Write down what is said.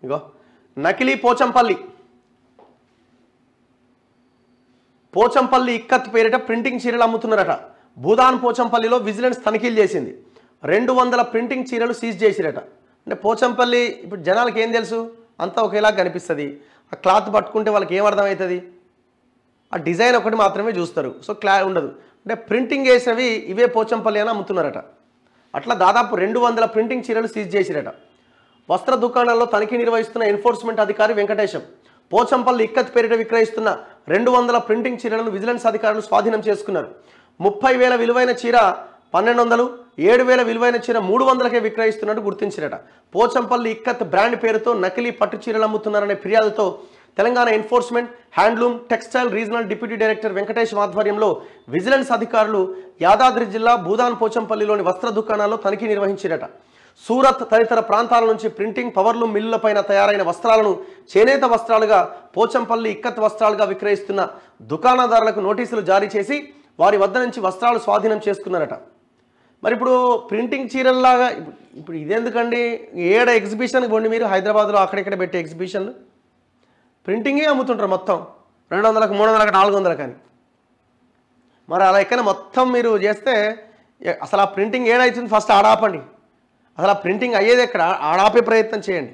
ఇగో నకిలీ పోచంపల్లి ఇక్కత్ పేరిట ప్రింటింగ్ చీరలు అమ్ముతున్నారట. భూదాన్ పోచంపల్లిలో విజిలెన్స్ తనిఖీలు చేసింది. 200 ప్రింటింగ్ చీరలు సీజ్ చేసిరట. అంటే పోచంపల్లి ఇప్పుడు జనాలకు ఏం తెలుసు, అంతా ఒకేలా కనిపిస్తుంది. ఆ క్లాత్ పట్టుకుంటే వాళ్ళకి ఏం అర్థమవుతుంది, ఆ డిజైన్ ఒకటి మాత్రమే చూస్తారు. సో ఉండదు. అంటే ప్రింటింగ్ వేసినవి ఇవే పోచంపల్లి అని అమ్ముతున్నారట. అట్లా దాదాపు 200 ప్రింటింగ్ చీరలు సీజ్ చేసిరట. వస్త్ర దుకాణాల్లో తనిఖీ నిర్వహిస్తున్న ఎన్ఫోర్స్మెంట్ అధికారి వెంకటేశం పోచంపల్లి ఇక్కత్ పేరిట విక్రయిస్తున్న 200 ప్రింటింగ్ చీరలను విజిలెన్స్ అధికారులు స్వాధీనం చేసుకున్నారు. 30,000 విలువైన చీర 1,200, 7,000 విలువైన చీర 300కే విక్రయిస్తున్నట్టు గుర్తించారట. పోచంపల్లి ఇక్కత్ బ్రాండ్ పేరుతో నకిలీ పట్టు చీరలు అమ్ముతున్నారనే ఫిర్యాదుతో Telangana enforcement, handloom, textile regional deputy director Venkatesham ఆధ్వర్యంలో విజిలెన్స్ అధికారులు యాదాద్రి జిల్లా భూదాన్ పోచంపల్లిలోని వస్త్ర దుకాణాల్లో తనిఖీ నిర్వహించారట. సూరత్ తదితర ప్రాంతాల నుంచి ప్రింటింగ్ పవర్లూమ్ మిల్లులపైన తయారైన వస్త్రాలను చేనేత వస్త్రాలుగా పోచంపల్లి ఇక్కత్ వస్త్రాలుగా విక్రయిస్తున్న దుకాణదారులకు నోటీసులు జారీ చేసి వారి వద్ద నుంచి వస్త్రాలు స్వాధీనం చేసుకున్నారట. మరి ఇప్పుడు ప్రింటింగ్ చీరల్లాగా ఇప్పుడు ఇదెందుకండి, ఏడ ఎగ్జిబిషన్కి పోండి మీరు, హైదరాబాద్లో అక్కడెక్కడ పెట్టే ఎగ్జిబిషన్లు ప్రింటింగే అమ్ముతుంటారు మొత్తం 200కు 300కు 400 కానీ. మరి అలా ఎక్కడ మొత్తం మీరు చేస్తే అసలు ఆ ప్రింటింగ్ ఏడవుతుంది, ఫస్ట్ ఆడాపండి. అసలు ఆ ప్రింటింగ్ అయ్యేది ఎక్కడ, ఆడాపే ప్రయత్నం చేయండి.